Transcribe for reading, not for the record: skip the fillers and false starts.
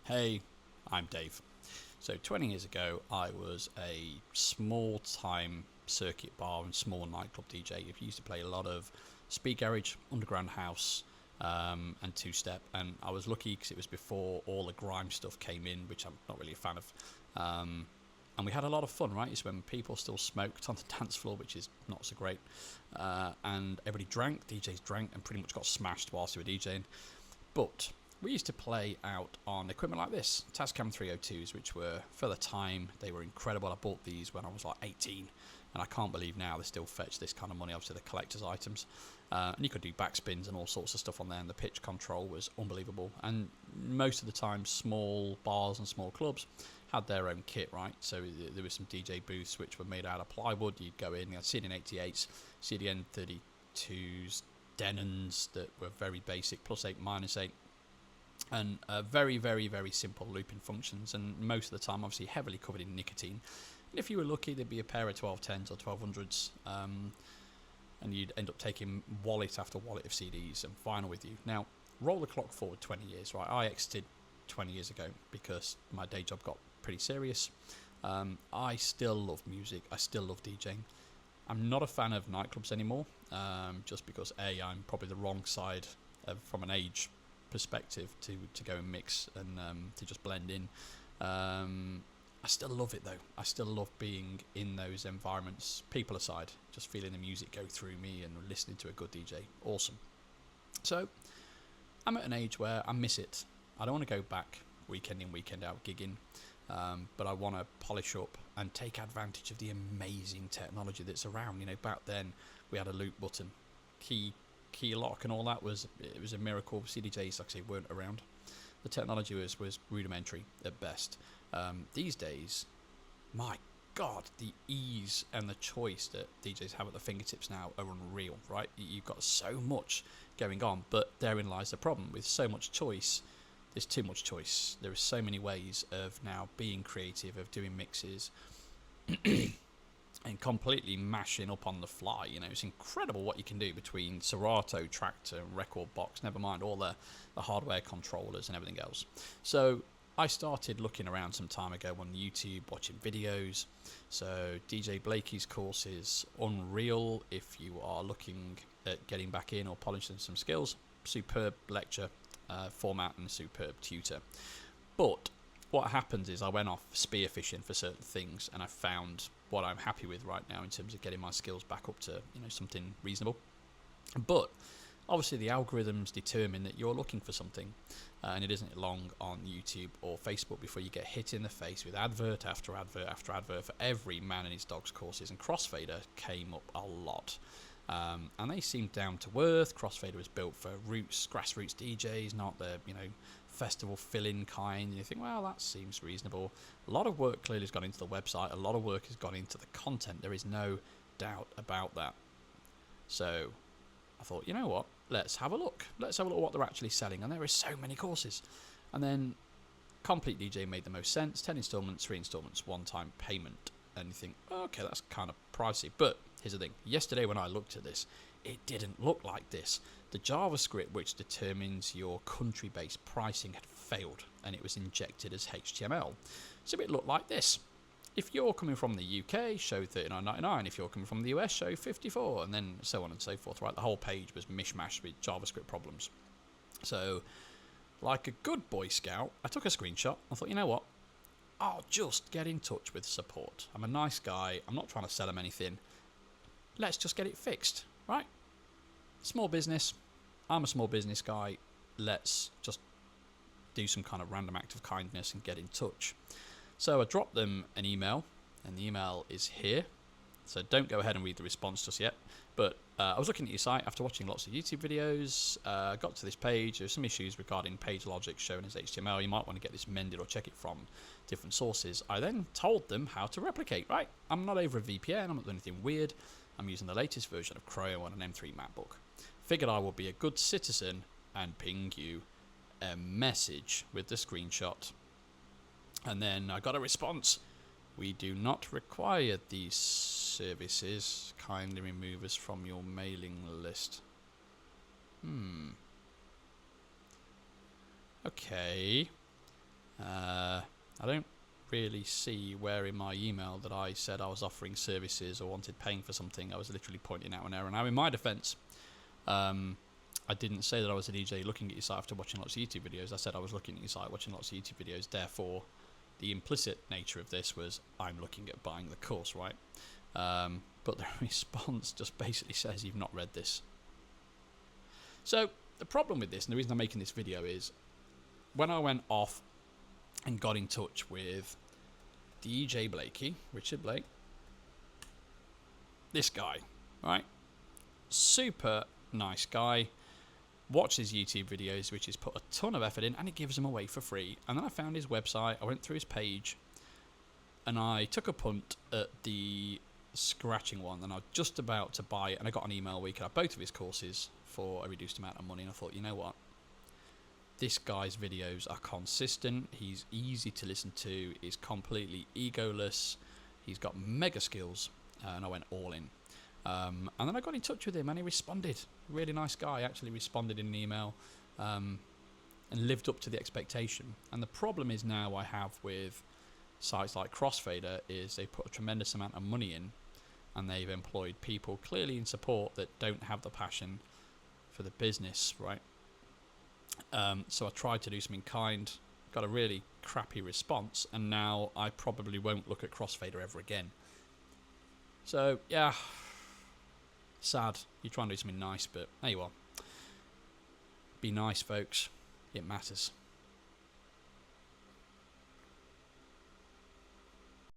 Hey, I'm Dave. So 20 years ago, I was a small-time circuit bar and small nightclub DJ. I used to play a lot of speed garage, underground house, and two-step. And I was lucky because it was before all the grime stuff came in, which I'm not really a fan of. And we had a lot of fun, right? It's when people still smoked on the dance floor, which is not so great. And everybody drank, DJs drank, and pretty much got smashed whilst they were DJing. But we used to play out on equipment like this, Tascam 302s, which were, for the time, they were incredible. I bought these when I was like 18, and I can't believe now they still fetch this kind of money. Obviously, the collector's items. And you could do backspins and all sorts of stuff on there, and the pitch control was unbelievable. And most of the time, small bars and small clubs had their own kit, right? So there was some DJ booths which were made out of plywood. You'd go in, you had CDN88s, CDN32s, Denons that were very basic, +8, -8. And very, very, very simple looping functions, and most of the time obviously heavily covered in nicotine. And if you were lucky, there'd be a pair of 1210s or 1200s, and you'd end up taking wallet after wallet of CDs and vinyl with you. Now, roll the clock forward 20 years, right? I exited 20 years ago because my day job got pretty serious. I still love music. I still love DJing. I'm not a fan of nightclubs anymore, just because I'm probably the wrong side from an age perspective to go and mix and to just blend in. I still love it though. I still love being in those environments, people aside, just feeling the music go through me and listening to a good DJ. Awesome. So I'm at an age where I miss it. I don't want to go back weekend in, weekend out gigging, but I want to polish up and take advantage of the amazing technology that's around. You know, back then we had a loop button, key lock and all that. It was a miracle. CDJs, like I say, weren't around. The technology was rudimentary at best. These days, my God, the ease and the choice that DJs have at their fingertips now are unreal, right? You've got so much going on, but therein lies the problem. With so much choice, there's too much choice. There are so many ways of now being creative, of doing mixes, and completely mashing up on the fly. You know, it's incredible what you can do between Serato, Tractor, Record Box, never mind all the hardware controllers and everything else. So I started looking around some time ago on YouTube, watching videos. So DJ Blakey's course is unreal if you are looking at getting back in or polishing some skills. Superb lecture format and a superb tutor. But what happens is I went off spearfishing for certain things, and I found what I'm happy with right now in terms of getting my skills back up to, you know, something reasonable. But obviously the algorithms determine that you're looking for something, and it isn't long on YouTube or Facebook before you get hit in the face with advert after advert after advert for every man and his dog's courses. And Crossfader came up a lot, and they seemed down to earth. Crossfader was built for grassroots DJs, not the, you know, festival fill-in kind. You think, well, that seems reasonable. A lot of work clearly has gone into the website. A lot of work has gone into the content. There is no doubt about that. So I thought, you know what? Let's have a look. Let's have a look at what they're actually selling. And there are so many courses. And then Complete DJ made the most sense. 10 installments, 3 installments, one-time payment. And you think, okay, that's kind of pricey. But here's the thing. Yesterday when I looked at this, it didn't look like this. The JavaScript which determines your country-based pricing had failed, and it was injected as HTML. So it looked like this. If you're coming from the UK, show $39.99. If you're coming from the US, show $54, and then so on and so forth. Right, the whole page was mishmashed with JavaScript problems. So, like a good Boy Scout, I took a screenshot. I thought, you know what? I'll just get in touch with support. I'm a nice guy. I'm not trying to sell them anything. Let's just get it fixed, right? Small business. I'm a small business guy. Let's just do some kind of random act of kindness and get in touch. So I dropped them an email, and the email is here. So don't go ahead and read the response just yet. But I was looking at your site after watching lots of YouTube videos. Got to this page. There's some issues regarding page logic shown as HTML. You might want to get this mended or check it from different sources. I then told them how to replicate, right? I'm not over a VPN. I'm not doing anything weird. I'm using the latest version of Chrome on an M3 MacBook. Figured I would be a good citizen and ping you a message with the screenshot. And then I got a response. We do not require these services. Kindly remove us from your mailing list. Okay. I don't really see where in my email that I said I was offering services or wanted paying for something. I was literally pointing out an error. Now, in my defence, I didn't say that I was a DJ looking at your site after watching lots of YouTube videos. I said I was looking at your site watching lots of YouTube videos. Therefore, the implicit nature of this was I'm looking at buying the course, right? But the response just basically says you've not read this. So the problem with this, and the reason I'm making this video, is when I went off and got in touch with DJ Blakey, Richard Blake, this guy, right? Super nice guy. Watch his YouTube videos, which he's put a ton of effort in, and he gives them away for free. And then I found his website, I went through his page, and I took a punt at the scratching one, and I was just about to buy it, and I got an email where you could have both of his courses for a reduced amount of money, and I thought, you know what? This guy's videos are consistent, he's easy to listen to, he's completely egoless, he's got mega skills, and I went all in. And then I got in touch with him and he responded. Really nice guy, actually responded in an email and lived up to the expectation. And the problem is now I have with sites like Crossfader is they put a tremendous amount of money in and they've employed people clearly in support that don't have the passion for the business, right? So I tried to do something kind, got a really crappy response, and now I probably won't look at Crossfader ever again. So yeah, sad. You're trying to do something nice, but there you are. Be nice, folks. It matters.